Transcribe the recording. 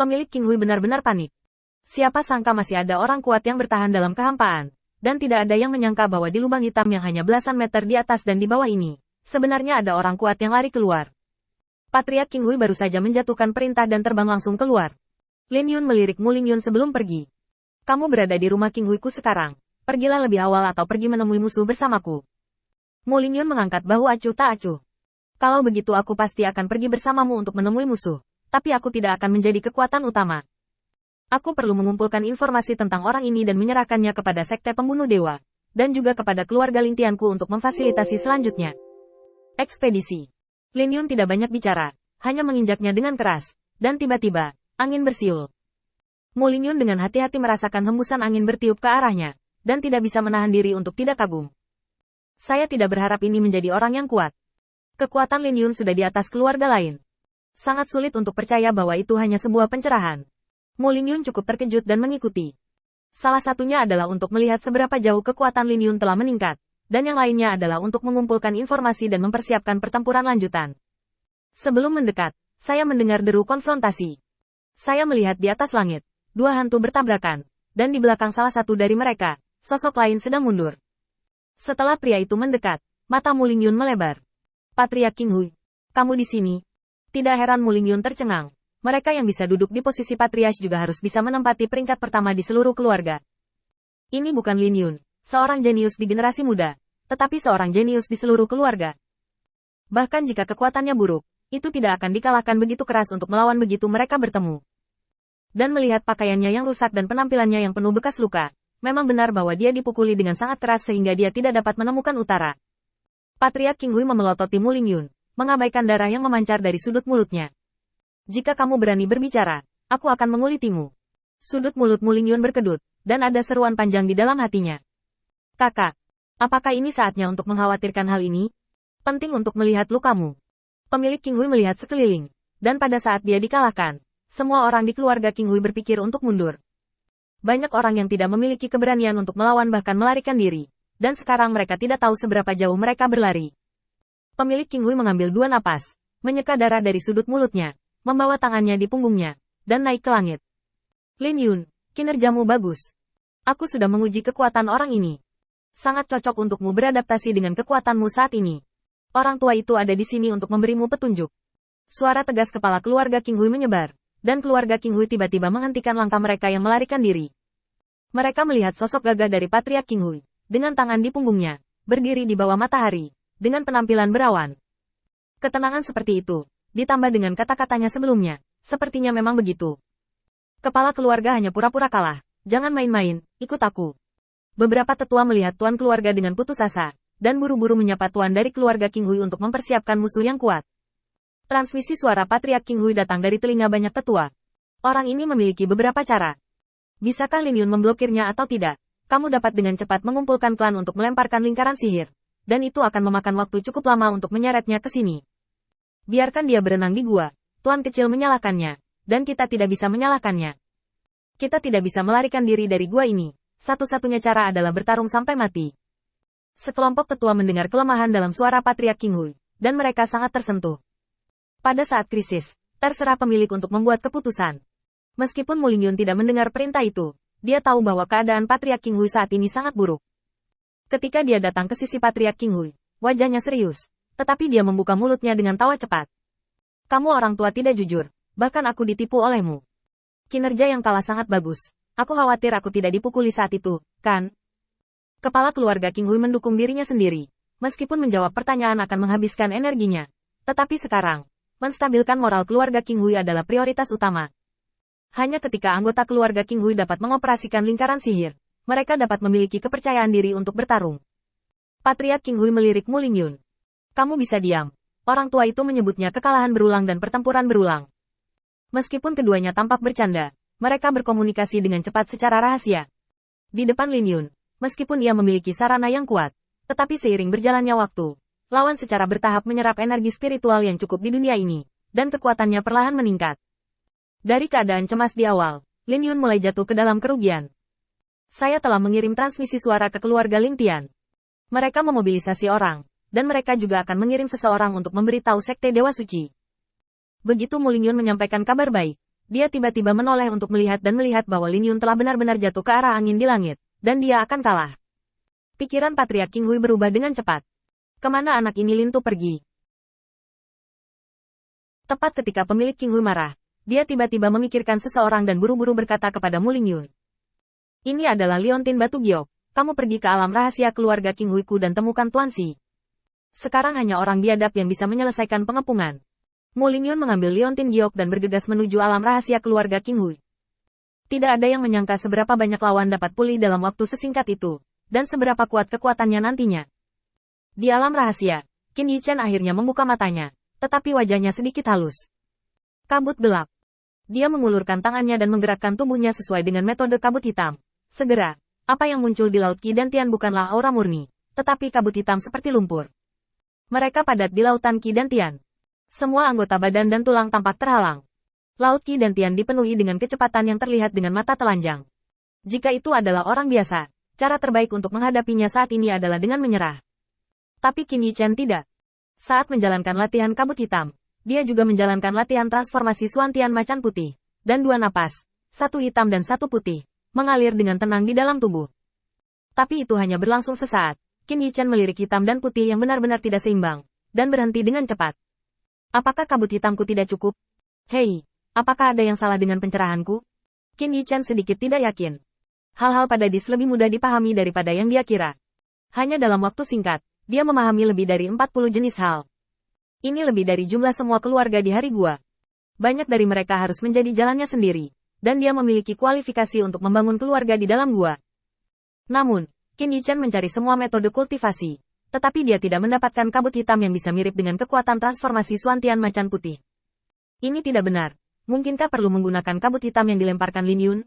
Pemilik King Hui benar-benar panik. Siapa sangka masih ada orang kuat yang bertahan dalam kehampaan, dan tidak ada yang menyangka bahwa di lubang hitam yang hanya belasan meter di atas dan di bawah ini, sebenarnya ada orang kuat yang lari keluar. Patriark King Hui baru saja menjatuhkan perintah dan terbang langsung keluar. Lin Yun melirik Mu Lingyun sebelum pergi. Kamu berada di rumah King Hui-ku sekarang. Pergilah lebih awal atau pergi menemui musuh bersamaku. Mu Lingyun mengangkat bahu acuh tak acuh. Kalau begitu aku pasti akan pergi bersamamu untuk menemui musuh. Tapi aku tidak akan menjadi kekuatan utama. Aku perlu mengumpulkan informasi tentang orang ini dan menyerahkannya kepada sekte pembunuh dewa. Dan juga kepada keluarga Lintianku untuk memfasilitasi selanjutnya. Ekspedisi. Lin Yun tidak banyak bicara. Hanya menginjaknya dengan keras. Dan tiba-tiba, angin bersiul. Mu Lingyun dengan hati-hati merasakan hembusan angin bertiup ke arahnya. Dan tidak bisa menahan diri untuk tidak kagum. Saya tidak berharap ini menjadi orang yang kuat. Kekuatan Lin Yun sudah di atas keluarga lain. Sangat sulit untuk percaya bahwa itu hanya sebuah pencerahan. Mu Lingyun cukup terkejut dan mengikuti. Salah satunya adalah untuk melihat seberapa jauh kekuatan Lin Yun telah meningkat, dan yang lainnya adalah untuk mengumpulkan informasi dan mempersiapkan pertempuran lanjutan. Sebelum mendekat, saya mendengar deru konfrontasi. Saya melihat di atas langit, dua hantu bertabrakan, dan di belakang salah satu dari mereka, sosok lain sedang mundur. Setelah pria itu mendekat, mata Mu Lingyun melebar. Patriark King Hui, kamu di sini? Tidak heran Mu Lingyun tercengang. Mereka yang bisa duduk di posisi patriark juga harus bisa menempati peringkat pertama di seluruh keluarga. Ini bukan Lin Yun, seorang jenius di generasi muda, tetapi seorang jenius di seluruh keluarga. Bahkan jika kekuatannya buruk, itu tidak akan dikalahkan begitu keras untuk melawan begitu mereka bertemu. Dan melihat pakaiannya yang rusak dan penampilannya yang penuh bekas luka, memang benar bahwa dia dipukuli dengan sangat keras sehingga dia tidak dapat menemukan utara. Patriark King Hui memelototi Mu Lingyun, mengabaikan darah yang memancar dari sudut mulutnya. Jika kamu berani berbicara, aku akan mengulitimu. Sudut mulut Mu Lingyun berkedut, dan ada seruan panjang di dalam hatinya. Kakak, apakah ini saatnya untuk mengkhawatirkan hal ini? Penting untuk melihat lukamu. Pemilik King Hui melihat sekeliling, dan pada saat dia dikalahkan, semua orang di keluarga King Hui berpikir untuk mundur. Banyak orang yang tidak memiliki keberanian untuk melawan bahkan melarikan diri, dan sekarang mereka tidak tahu seberapa jauh mereka berlari. Pemilik King Hui mengambil 2 napas, menyeka darah dari sudut mulutnya, membawa tangannya di punggungnya, dan naik ke langit. Lin Yun, kinerjamu bagus. Aku sudah menguji kekuatan orang ini. Sangat cocok untukmu beradaptasi dengan kekuatanmu saat ini. Orang tua itu ada di sini untuk memberimu petunjuk. Suara tegas kepala keluarga King Hui menyebar, dan keluarga King Hui tiba-tiba menghentikan langkah mereka yang melarikan diri. Mereka melihat sosok gagah dari Patriark King Hui, dengan tangan di punggungnya, berdiri di bawah matahari, dengan penampilan berawan. Ketenangan seperti itu, ditambah dengan kata-katanya sebelumnya, sepertinya memang begitu. Kepala keluarga hanya pura-pura kalah, jangan main-main, ikut aku. Beberapa tetua melihat tuan keluarga dengan putus asa, dan buru-buru menyapa tuan dari keluarga King Hui untuk mempersiapkan musuh yang kuat. Transmisi suara Patriark King Hui datang dari telinga banyak tetua. Orang ini memiliki beberapa cara. Bisakah Lin Yun memblokirnya atau tidak? Kamu dapat dengan cepat mengumpulkan klan untuk melemparkan lingkaran sihir. Dan itu akan memakan waktu cukup lama untuk menyeretnya ke sini. Biarkan dia berenang di gua. Tuan kecil menyalahkannya. Dan kita tidak bisa menyalahkannya. Kita tidak bisa melarikan diri dari gua ini. Satu-satunya cara adalah bertarung sampai mati. Sekelompok tetua mendengar kelemahan dalam suara Patriark King Hui. Dan mereka sangat tersentuh. Pada saat krisis, terserah pemilik untuk membuat keputusan. Meskipun Mu Lingyun tidak mendengar perintah itu, dia tahu bahwa keadaan Patriark King Hui saat ini sangat buruk. Ketika dia datang ke sisi Patriark King Hui, wajahnya serius, tetapi dia membuka mulutnya dengan tawa cepat. Kamu orang tua tidak jujur, bahkan aku ditipu olehmu. Kinerja yang kalah sangat bagus. Aku khawatir aku tidak dipukuli saat itu, kan? Kepala keluarga King Hui mendukung dirinya sendiri, meskipun menjawab pertanyaan akan menghabiskan energinya. Tetapi sekarang, menstabilkan moral keluarga King Hui adalah prioritas utama. Hanya ketika anggota keluarga King Hui dapat mengoperasikan lingkaran sihir, mereka dapat memiliki kepercayaan diri untuk bertarung. Patriark King Hui melirik Mu Lingyun. Kamu bisa diam. Orang tua itu menyebutnya kekalahan berulang dan pertempuran berulang. Meskipun keduanya tampak bercanda, mereka berkomunikasi dengan cepat secara rahasia. Di depan Lin Yun, meskipun ia memiliki sarana yang kuat, tetapi seiring berjalannya waktu, lawan secara bertahap menyerap energi spiritual yang cukup di dunia ini, dan kekuatannya perlahan meningkat. Dari keadaan cemas di awal, Lin Yun mulai jatuh ke dalam kerugian. Saya telah mengirim transmisi suara ke keluarga Ling Tian. Mereka memobilisasi orang, dan mereka juga akan mengirim seseorang untuk memberitahu Sekte Dewa Suci. Begitu Mu Lingyun menyampaikan kabar baik, dia tiba-tiba menoleh untuk melihat bahwa Lin Yun telah benar-benar jatuh ke arah angin di langit, dan dia akan kalah. Pikiran Patriark King Hui berubah dengan cepat. Kemana anak ini Lin Tu pergi? Tepat ketika pemilik King Hui marah, dia tiba-tiba memikirkan seseorang dan buru-buru berkata kepada Mu Lingyun. Ini adalah Liontin Batu Giok, kamu pergi ke alam rahasia keluarga King Hui Ku dan temukan Tuan Si. Sekarang hanya orang biadab yang bisa menyelesaikan pengepungan. Mu Lingyun mengambil Liontin Giok dan bergegas menuju alam rahasia keluarga King Hui. Tidak ada yang menyangka seberapa banyak lawan dapat pulih dalam waktu sesingkat itu, dan seberapa kuat kekuatannya nantinya. Di alam rahasia, Qin Yichen akhirnya membuka matanya, tetapi wajahnya sedikit halus. Kabut gelap. Dia mengulurkan tangannya dan menggerakkan tubuhnya sesuai dengan metode kabut hitam. Segera, apa yang muncul di Laut Qi dan Tian bukanlah aura murni, tetapi kabut hitam seperti lumpur. Mereka padat di lautan Qi dan Tian. Semua anggota badan dan tulang tampak terhalang. Laut Qi dan Tian dipenuhi dengan kecepatan yang terlihat dengan mata telanjang. Jika itu adalah orang biasa, cara terbaik untuk menghadapinya saat ini adalah dengan menyerah. Tapi Qin Yichen tidak. Saat menjalankan latihan kabut hitam, dia juga menjalankan latihan transformasi Suantian macan putih, dan dua napas, satu hitam dan satu putih, mengalir dengan tenang di dalam tubuh. Tapi itu hanya berlangsung sesaat. Qin Yichen melirik hitam dan putih yang benar-benar tidak seimbang, dan berhenti dengan cepat. Apakah kabut hitamku tidak cukup? Hei, apakah ada yang salah dengan pencerahanku? Qin Yichen sedikit tidak yakin. Hal-hal pada Dis lebih mudah dipahami daripada yang dia kira. Hanya dalam waktu singkat, dia memahami lebih dari 40 jenis hal. Ini lebih dari jumlah semua keluarga di hari gua. Banyak dari mereka harus menjadi jalannya sendiri, dan dia memiliki kualifikasi untuk membangun keluarga di dalam gua. Namun, Qin Yichen mencari semua metode kultivasi, tetapi dia tidak mendapatkan kabut hitam yang bisa mirip dengan kekuatan transformasi Suantian macan putih. Ini tidak benar. Mungkinkah perlu menggunakan kabut hitam yang dilemparkan Lin Yun?